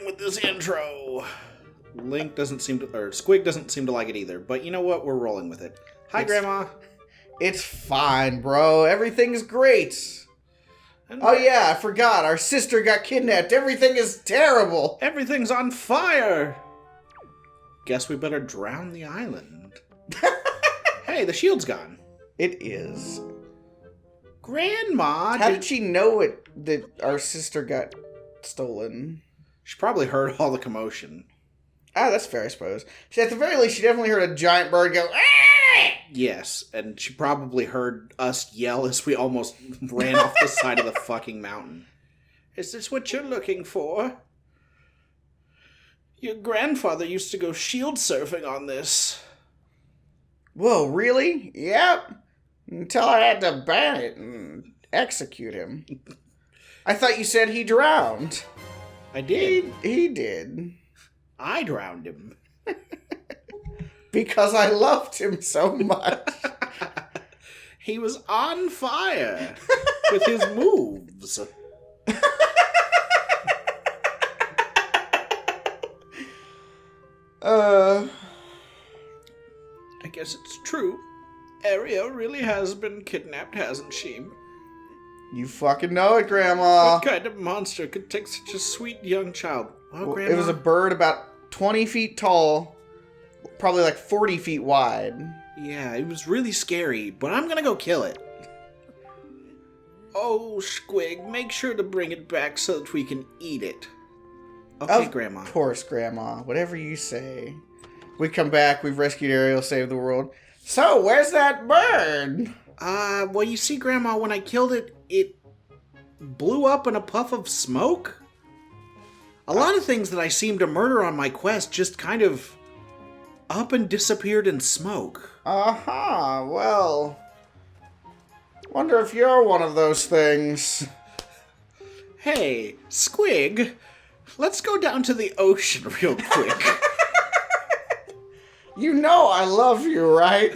with this intro. Link doesn't seem to, or Squig doesn't seem to like it either. But you know what? We're rolling with it. Hi, Grandma. It's fine, bro. Everything's great. Oh yeah, I forgot. Our sister got kidnapped. Everything is terrible. Everything's on fire. Guess we better drown the island. Hey, the shield's gone. It is. Grandma! How did she know that our sister got stolen? She probably heard all the commotion. Ah, that's fair, I suppose. At the very least, she definitely heard a giant bird go, "Ah!" Yes, and she probably heard us yell as we almost ran off the side of the fucking mountain. Is this what you're looking for? Your grandfather used to go shield surfing on this. Whoa, really? Yep. Until I had to ban it and execute him. I thought you said he drowned. I did. He did. I drowned him. Because I loved him so much. He was on fire with his moves. I guess it's true. Aria really has been kidnapped, hasn't she? You fucking know it, Grandma. What kind of monster could take such a sweet young child? Well, Grandma? It was a bird about 20 feet tall, probably like 40 feet wide. Yeah, it was really scary, but I'm gonna go kill it. Oh, Squig, make sure to bring it back so that we can eat it. Okay, Grandma. Of course, Grandma. Whatever you say. We come back, we've rescued Ariel, saved the world. So, where's that bird? Well, you see, Grandma, when I killed it, it blew up in a puff of smoke. A lot of things that I seem to murder on my quest just kind of up and disappeared in smoke. Uh-huh, well... Wonder if you're one of those things. Hey, Squig, let's go down to the ocean real quick. You know I love you, right?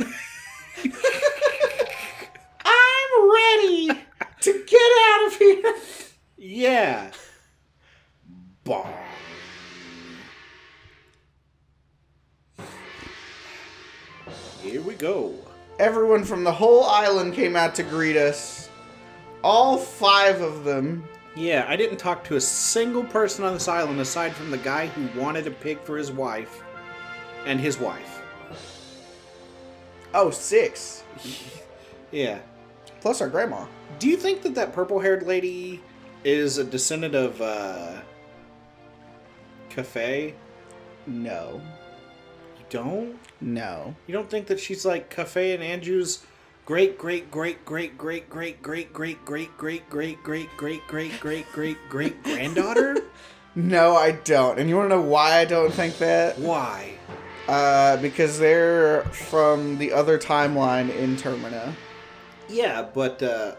I'm ready to get out of here. Yeah. Bong. Here we go. Everyone from the whole island came out to greet us. All 5 of them. Yeah, I didn't talk to a single person on this island aside from the guy who wanted a pig for his wife and his wife. Oh, 6. Yeah. Plus our grandma. Do you think that purple-haired lady is a descendant of, Cafe? No. You don't? No. You don't think that she's like Cafe and Andrew's great granddaughter? No, I don't. And you want to know why I don't think that? Why? Because they're from the other timeline in Termina. Yeah, but, how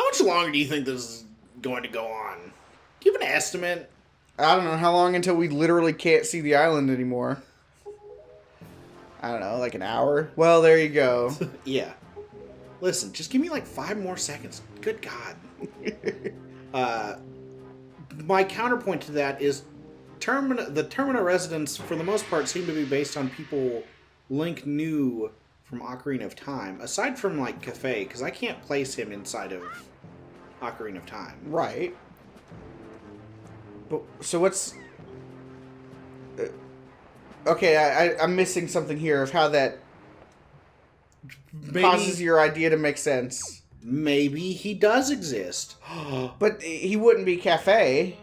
much longer do you think this is going to go on? Do you have an estimate? I don't know how long until we literally can't see the island anymore. I don't know, like an hour? Well, there you go. Yeah. Listen, just give me like 5 more seconds. Good God. My counterpoint to that is the Termina residents, for the most part, seem to be based on people Link knew from Ocarina of Time. Aside from, like, Cafe, because I can't place him inside of Ocarina of Time. Right. But, so what's... okay, I'm missing something here of how that causes your idea to make sense. Maybe he does exist. But he wouldn't be Cafe.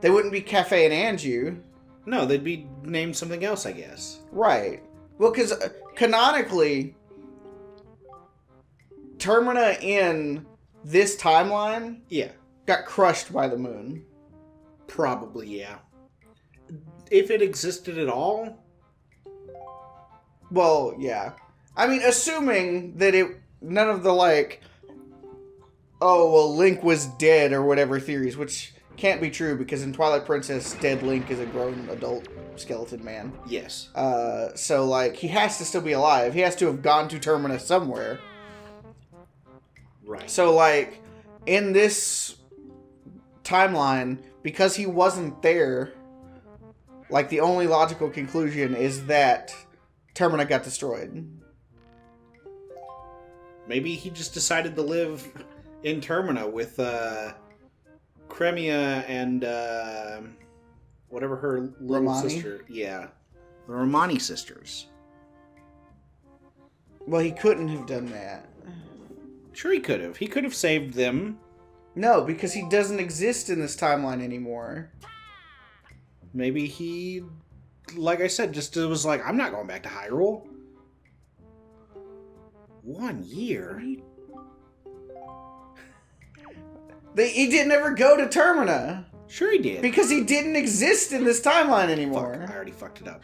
They wouldn't be Cafe and Anju. No, they'd be named something else, I guess. Right. Well, because canonically, Termina in this timeline got crushed by the moon. Probably, yeah. If it existed at all? Well, yeah. I mean, assuming that none of the, like, oh, well, Link was dead or whatever theories, which can't be true because in Twilight Princess, dead Link is a grown adult skeleton man. Yes. So, like, he has to still be alive. He has to have gone to Termina somewhere. Right. So, like, in this timeline, because he wasn't there, like, the only logical conclusion is that Termina got destroyed. Maybe he just decided to live in Termina with Cremia and whatever her little Romani? sister. Yeah. The Romani sisters. Well, he couldn't have done that. Sure he could have. He could have saved them. No, because he doesn't exist in this timeline anymore. Maybe he, like I said, just was like, I'm not going back to Hyrule. 1 year? He didn't ever go to Termina. Sure he did. Because he didn't exist in this timeline Fuck, anymore. I already fucked it up.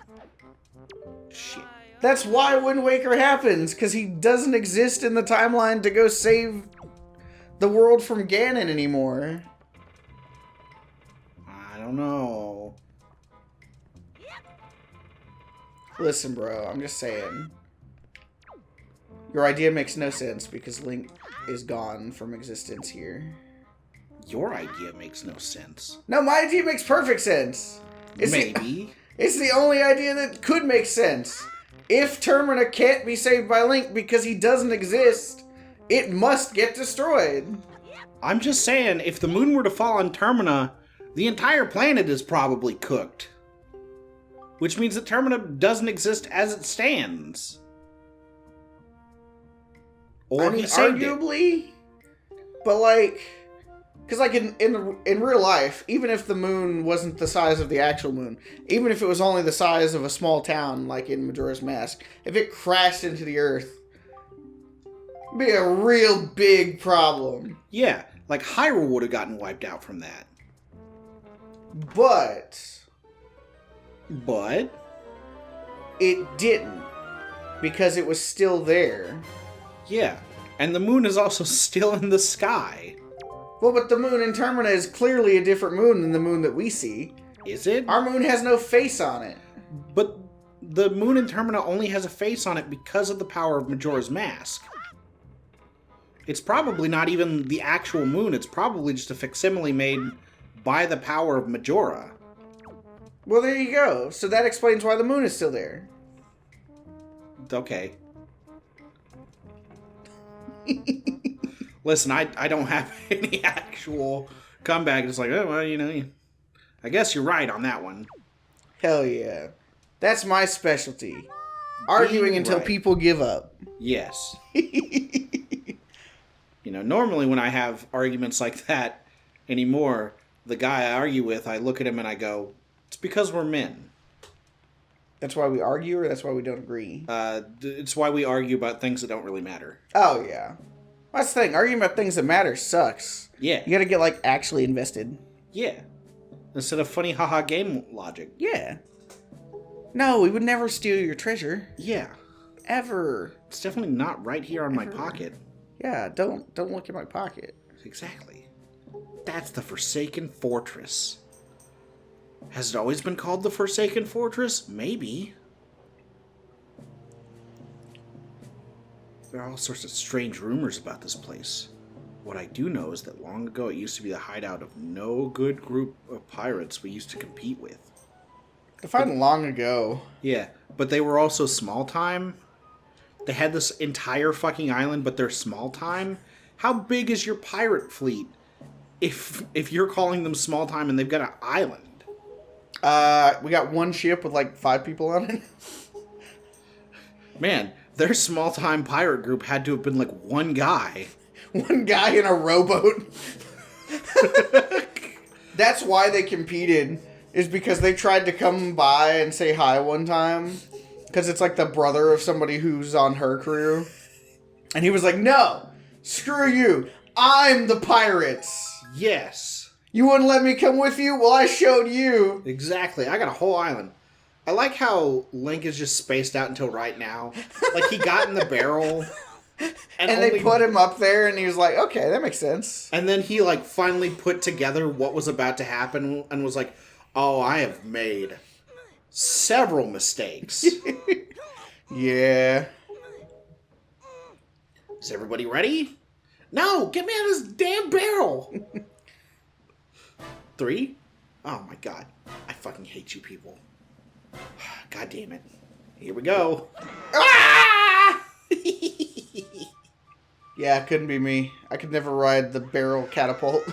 Shit. That's why Wind Waker happens, because he doesn't exist in the timeline to go save the world from Ganon anymore. I don't know. Listen, bro, I'm just saying. Your idea makes no sense because Link is gone from existence here. Your idea makes no sense. No, my idea makes perfect sense. Maybe. It's the only idea that could make sense. If Termina can't be saved by Link because he doesn't exist, it must get destroyed. I'm just saying, if the moon were to fall on Termina, the entire planet is probably cooked. Which means that Termina doesn't exist as it stands. Or he saved it. Arguably, but like, because like in real life, even if the moon wasn't the size of the actual moon, even if it was only the size of a small town, like in Majora's Mask, if it crashed into the Earth, it'd be a real big problem. Yeah, like Hyrule would have gotten wiped out from that. But it didn't, because it was still there. Yeah, and the moon is also still in the sky. Well, but the moon in Termina is clearly a different moon than the moon that we see. Is it? Our moon has no face on it. But the moon in Termina only has a face on it because of the power of Majora's Mask. It's probably not even the actual moon, it's probably just a facsimile made by the power of Majora. Well, there you go. So that explains why the moon is still there. Okay. Listen, I don't have any actual comeback. It's like, oh, well, you know, I guess you're right on that one. Hell yeah. That's my specialty. Arguing until people give up. Yes. You know, normally when I have arguments like that anymore, the guy I argue with, I look at him and I go, it's because we're men. That's why we argue, or that's why we don't agree? It's why we argue about things that don't really matter. Oh, yeah. That's the thing. Arguing about things that matter sucks. Yeah. You gotta get, like, actually invested. Yeah. Instead of funny haha game logic. Yeah. No, we would never steal your treasure. Yeah. Ever. It's definitely not right here on my pocket. Yeah, don't look in my pocket. Exactly. That's the Forsaken Fortress. Has it always been called the Forsaken Fortress? Maybe. There are all sorts of strange rumors about this place. What I do know is that long ago it used to be the hideout of no good group of pirates we used to compete with. Defined long ago. Yeah, but they were also small time. They had this entire fucking island, but they're small time. How big is your pirate fleet if you're calling them small time and they've got an island? We got one ship with like 5 people on it. Man, their small time pirate group had to have been like one guy. One guy in a rowboat. That's why they competed, is because they tried to come by and say hi one time. Because it's like the brother of somebody who's on her crew. And he was like, no, screw you. I'm the pirates. Yes. You wouldn't let me come with you? Well, I showed you. Exactly. I got a whole island. I like how Link is just spaced out until right now. Like, he got in the barrel. And they put him up there, and he was like, okay, that makes sense. And then he, like, finally put together what was about to happen and was like, oh, I have made several mistakes. Yeah. Is everybody ready? No! Get me out of this damn barrel! 3? Oh my god. I fucking hate you people. God damn it. Here we go. Ah! Yeah, it couldn't be me. I could never ride the barrel catapult.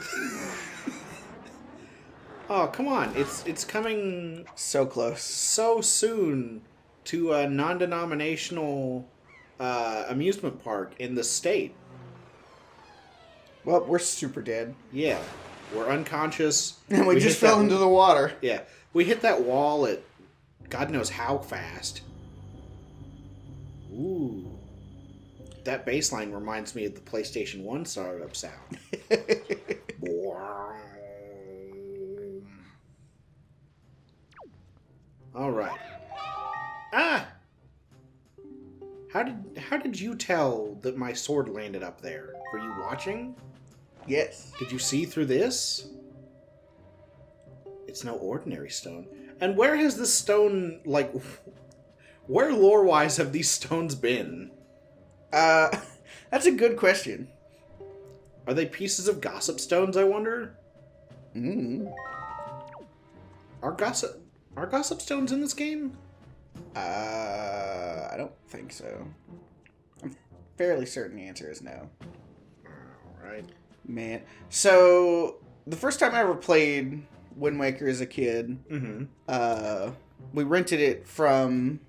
Oh, come on. It's coming So close. so soon to a non-denominational amusement park in the state. Well, we're super dead. Yeah. We're unconscious. And we just fell into the water. Yeah. We hit that wall at God knows how fast. Ooh. That bass line reminds me of the PlayStation 1 startup sound. Alright. Ah! How did you tell that my sword landed up there? Were you watching? Yes. Did you see through this? It's no ordinary stone. And where has this stone, like, where lore-wise have these stones been? That's a good question. Are they pieces of gossip stones, I wonder? Are gossip stones in this game? I don't think so. I'm fairly certain the answer is no. Alright. Man. So, the first time I ever played Wind Waker as a kid, we rented it from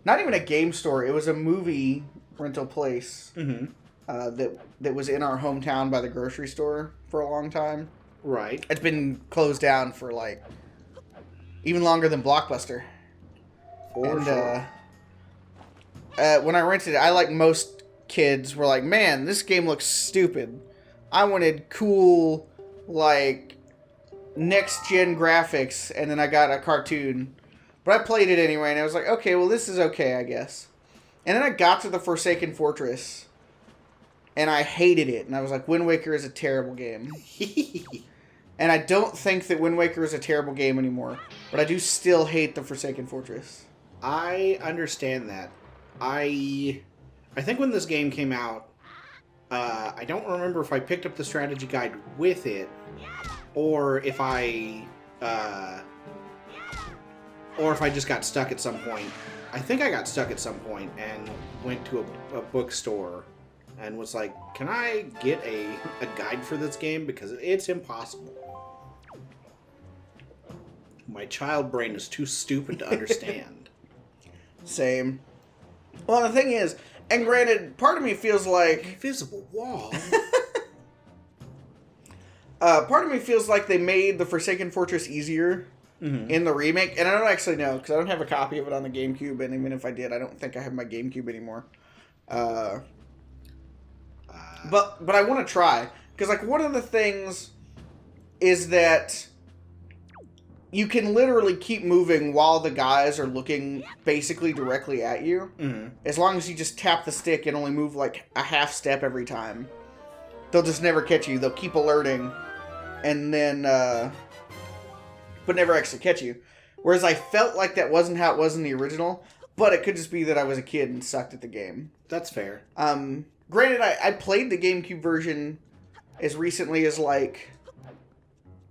not even a game store. It was a movie rental place that was in our hometown by the grocery store for a long time. Right. It's been closed down for like even longer than Blockbuster. For sure. When I rented it, I, like most kids, were like, man, this game looks stupid. I wanted cool, like, next-gen graphics, and then I got a cartoon. But I played it anyway, and I was like, okay, well, this is okay, I guess. And then I got to the Forsaken Fortress, and I hated it. And I was like, Wind Waker is a terrible game. And I don't think that Wind Waker is a terrible game anymore. But I do still hate the Forsaken Fortress. I understand that. I think when this game came out, I don't remember if I picked up the strategy guide with it, or if I just got stuck at some point. I think I got stuck at some point and went to a bookstore and was like, can I get a guide for this game? Because it's impossible. My child brain is too stupid to understand. Same. Well, the thing is, and granted, part of me feels like... Invisible wall? Part of me feels like they made the Forsaken Fortress easier in the remake. And I don't actually know, because I don't have a copy of it on the Gamecube. And even if I did, I don't think I have my Gamecube anymore. But I want to try. Because, like, one of the things is that you can literally keep moving while the guys are looking basically directly at you. As long as you just tap the stick and only move like a half step every time. They'll just never catch you. They'll keep alerting. And then, but never actually catch you. Whereas I felt like that wasn't how it was in the original. But it could just be that I was a kid and sucked at the game. That's fair. Granted, I played the GameCube version as recently as like,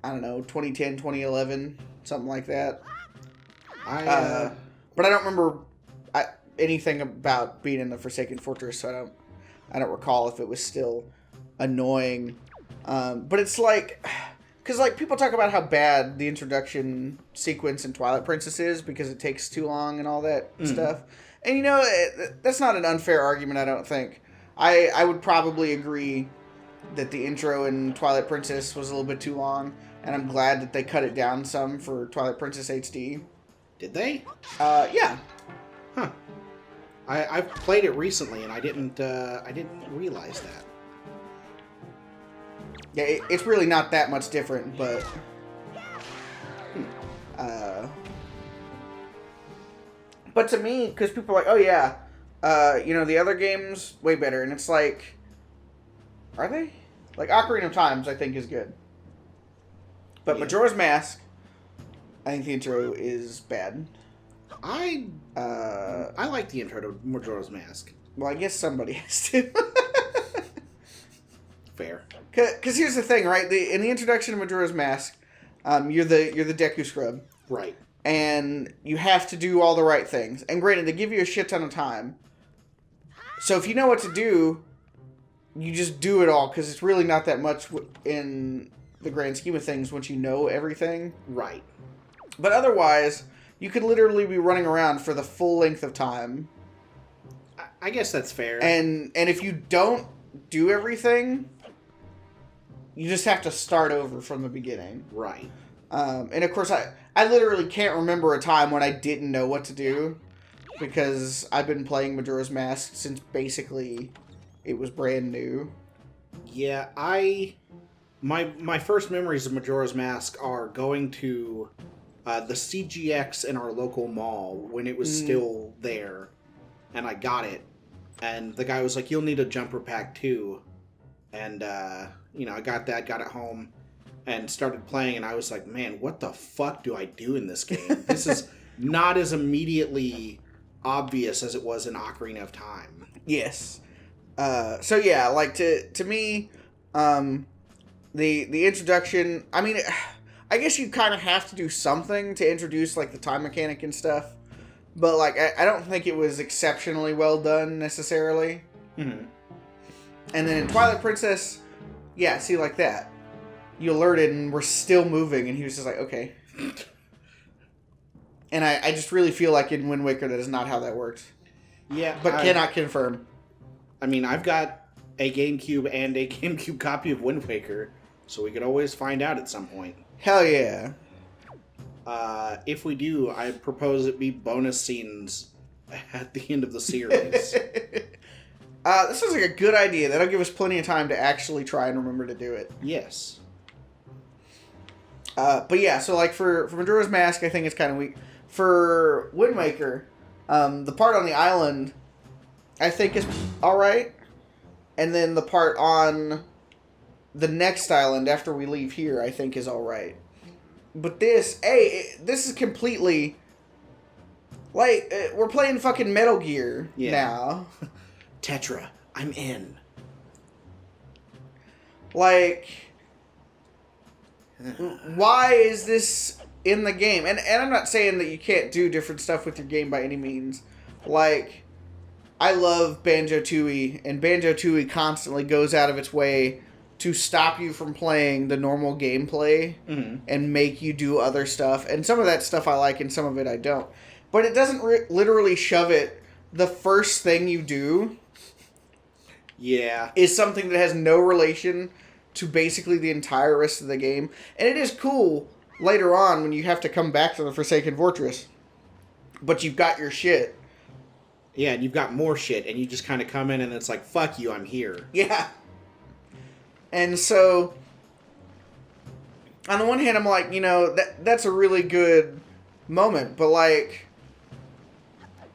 I don't know, 2010, 2011, something like that. But I don't remember anything about being in the Forsaken Fortress, so I don't recall if it was still annoying. But it's like, because like people talk about how bad the introduction sequence in Twilight Princess is because it takes too long and all that stuff. And you know, that's not an unfair argument, I don't think. I would probably agree that the intro in Twilight Princess was a little bit too long. And I'm glad that they cut it down some for Twilight Princess HD. Did they? Yeah. Huh. I've played it recently, and I didn't realize that. Yeah, it's really not that much different, but... But to me, because people are like, oh yeah, you know, the other game's way better. And it's like, are they? Like, Ocarina of Time, I think, is good. But yeah. Majora's Mask, I think the intro is bad. I like the intro to Majora's Mask. Well, I guess somebody has to. Fair. Because here's the thing, right? In the introduction of Majora's Mask, you're the Deku Scrub. Right. And you have to do all the right things. And granted, they give you a shit ton of time. So if you know what to do, you just do it all, because it's really not that much in the grand scheme of things once you know everything. Right. But otherwise, you could literally be running around for the full length of time. I guess that's fair. And if you don't do everything, you just have to start over from the beginning. Right. And of course, I literally can't remember a time when I didn't know what to do, because I've been playing Majora's Mask since basically it was brand new. Yeah, my first memories of Majora's Mask are going to the CGX in our local mall when it was still there, and I got it, and the guy was like, "You'll need a jumper pack too," and I got that, got it home, and started playing, and I was like, "Man, what the fuck do I do in this game? This is not as immediately obvious as it was in Ocarina of Time." Yes. So yeah, like to me, the introduction. I mean, I guess you kind of have to do something to introduce like the time mechanic and stuff, but like I don't think it was exceptionally well done necessarily. Mm-hmm. And then in Twilight Princess, yeah, see, like that, you alerted and we're still moving, and he was just like, okay. And I just really feel like in Wind Waker that is not how that works. Yeah, but cannot confirm. I mean, I've got a GameCube and a GameCube copy of Wind Waker, so we could always find out at some point. Hell yeah. If we do, I propose it be bonus scenes at the end of the series. This is like a good idea. That'll give us plenty of time to actually try and remember to do it. Yes. But yeah, so like for Majora's Mask, I think it's kind of weak. For Wind Waker, the part on the island, I think is alright. And then the part on the next island after we leave here, I think is alright. But this is completely... Like, we're playing fucking Metal Gear now. Tetra, I'm in. Like, why is this in the game? And I'm not saying that you can't do different stuff with your game by any means. Like, I love Banjo-Tooie, and Banjo-Tooie constantly goes out of its way to stop you from playing the normal gameplay and make you do other stuff. And some of that stuff I like, and some of it I don't. But it doesn't literally shove it. The first thing you do is something that has no relation to basically the entire rest of the game. And it is cool later on when you have to come back to the Forsaken Fortress. But you've got your shit. Yeah, and you've got more shit, and you just kind of come in and it's like, fuck you, I'm here. Yeah. And so, on the one hand, I'm like, that's a really good moment. But, like,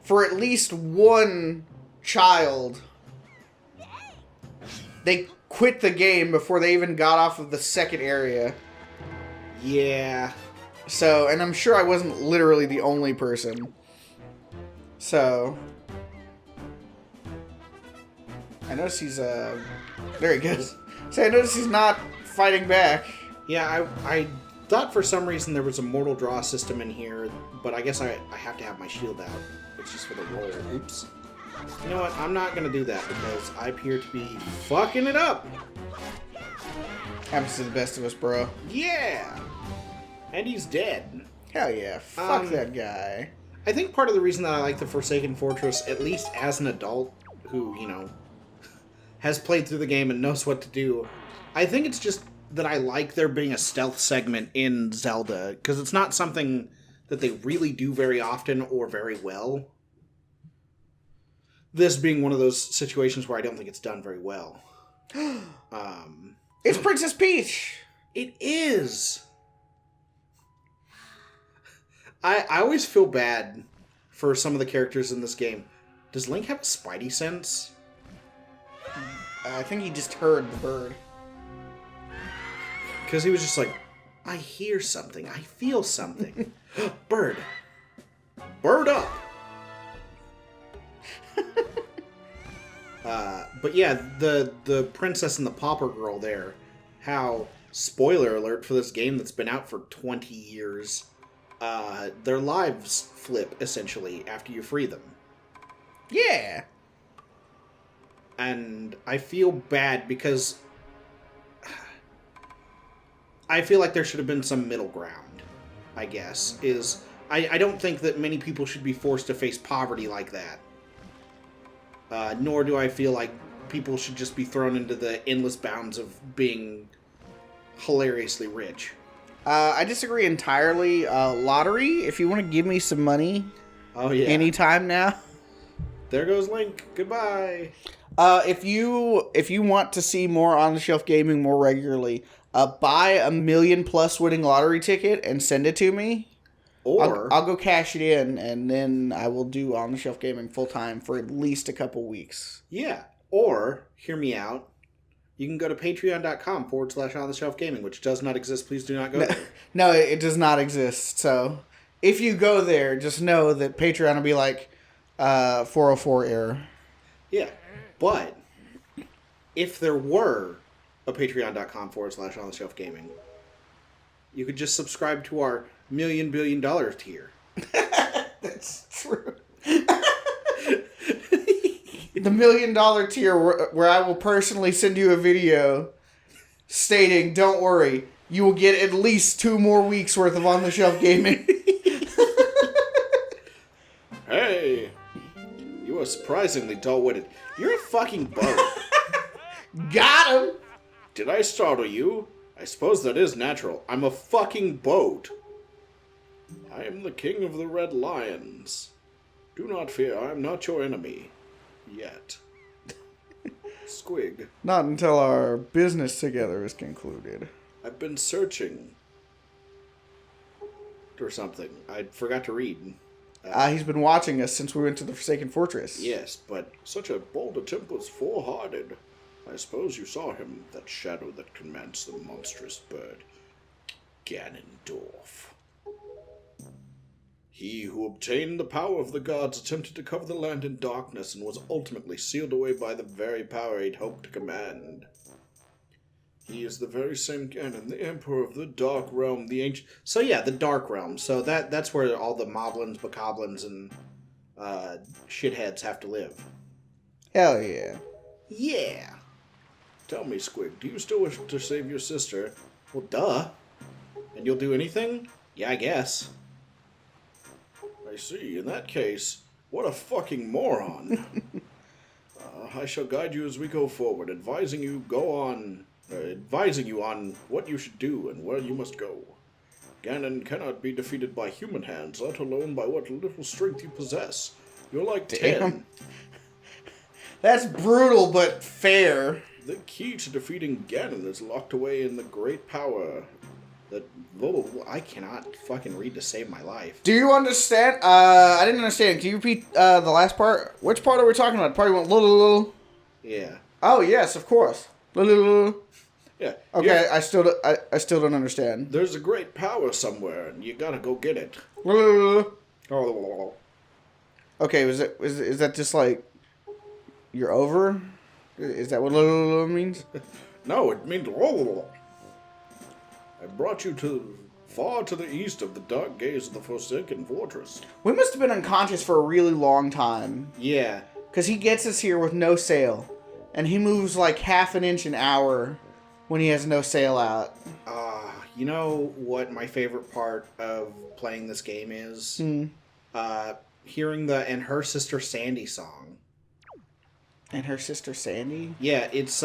for at least one child, they quit the game before they even got off of the second area. Yeah. So, and I'm sure I wasn't literally the only person. So, I notice he's, there he goes. So I notice he's not fighting back. Yeah, I thought for some reason there was a mortal draw system in here, but I guess I have to have my shield out. It's just for the roll. Oops. You know what? I'm not going to do that because I appear to be fucking it up. Happens to the best of us, bro. Yeah. And he's dead. Hell yeah. Fuck that guy. I think part of the reason that I like the Forsaken Fortress, at least as an adult who, has played through the game and knows what to do, I think it's just that I like there being a stealth segment in Zelda, because it's not something that they really do very often or very well. This being one of those situations where I don't think it's done very well. It's Princess Peach! It is! I always feel bad for some of the characters in this game. Does Link have a spidey sense? I think he just heard the bird. Because he was just like, I hear something. I feel something. Bird. Bird up. But yeah, the princess and the pauper girl there, how, spoiler alert for this game that's been out for 20 years, their lives flip, essentially, after you free them. Yeah. And I feel bad because I feel like there should have been some middle ground, I guess. I don't think that many people should be forced to face poverty like that. Nor do I feel like people should just be thrown into the endless bounds of being hilariously rich. I disagree entirely. Lottery, if you want to give me some money Oh, yeah. anytime now. There goes Link. Goodbye. If you want to see more on-the-shelf gaming more regularly, buy a $1 million+ winning lottery ticket and send it to me. Or I'll go cash it in, and then I will do on-the-shelf gaming full-time for at least a couple weeks. yeah. Or, hear me out, you can go to patreon.com/on-the-shelf-gaming, which does not exist. Please do not go there. No, it does not exist. So if you go there, just know that Patreon will be like 404 error. Yeah. But, if there were a patreon.com/on-the-shelf-gaming, you could just subscribe to our $1 billion tier. That's true. The $1 million tier where I will personally send you a video stating, don't worry, you will get at least 2 more weeks worth of on-the-shelf gaming. Hey, you are surprisingly dull-witted. You're a fucking boat. Got him! Did I startle you? I suppose that is natural. I'm a fucking boat. I am the king of the Red Lions. Do not fear, I am not your enemy. Yet. Squig. Not until our business together is concluded. I've been searching. Or something. I forgot to read. He's been watching us since we went to the Forsaken Fortress. Yes, but such a bold attempt was foolhardy. I suppose you saw him, that shadow that commands the monstrous bird. Ganondorf. He who obtained the power of the gods attempted to cover the land in darkness and was ultimately sealed away by the very power he'd hoped to command. He is the very same Ganon, the Emperor of the Dark Realm, the ancient... So yeah, the Dark Realm. So that's where all the moblins, bokoblins, and shitheads have to live. Hell yeah. Yeah. Tell me, Squig, do you still wish to save your sister? Well, duh. And you'll do anything? Yeah, I guess. I see. In that case, what a fucking moron. I shall guide you as we go forward, advising you on what you should do and where you must go. Ganon cannot be defeated by human hands, let alone by what little strength you possess. You're like Damn. 10. That's brutal, but fair. The key to defeating Ganon is locked away in the great power that... Whoa, I cannot fucking read to save my life. Do you understand? I didn't understand. Can you repeat the last part? Which part are we talking about? Part you went little. Yeah. Oh yes, of course. Little. Yeah. Okay, Yeah. I still don't understand. There's a great power somewhere, and you gotta go get it. Okay, is that just like you're over? Is that what means? No, it means... I brought you far to the east of the dark gaze of the Forsaken Fortress. We must have been unconscious for a really long time. Yeah. Because he gets us here with no sail. And he moves like half an inch an hour when he has no sail out. You know what my favorite part of playing this game is? Hearing the And Her Sister Sandy song. And Her Sister Sandy? Yeah, it's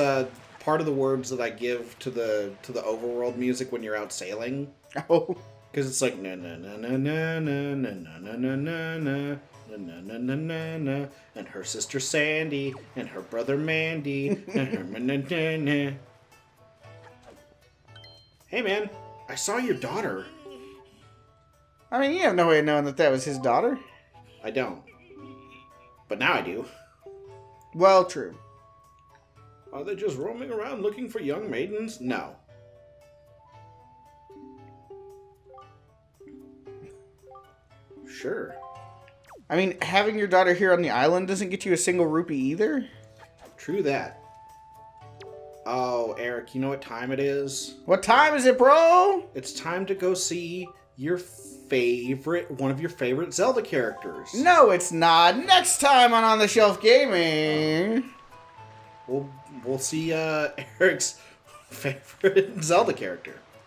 part of the words that I give to the overworld music when you're out sailing. Oh. Because it's like na na na na na na na na na na na na na na na na, and her sister Sandy and her brother Mandy and her na na na. Hey man, I saw your daughter. I mean, you have no way of knowing that was his daughter. I don't, but now I do. Well, true. Are they just roaming around looking for young maidens? No. Sure. I mean, having your daughter here on the island doesn't get you a single rupee either? True that. Oh, Eric, you know what time it is? What time is it, bro? It's time to go see one of your favorite Zelda characters. No, it's not. Next time on the Shelf Gaming. We'll see Eric's favorite Zelda character.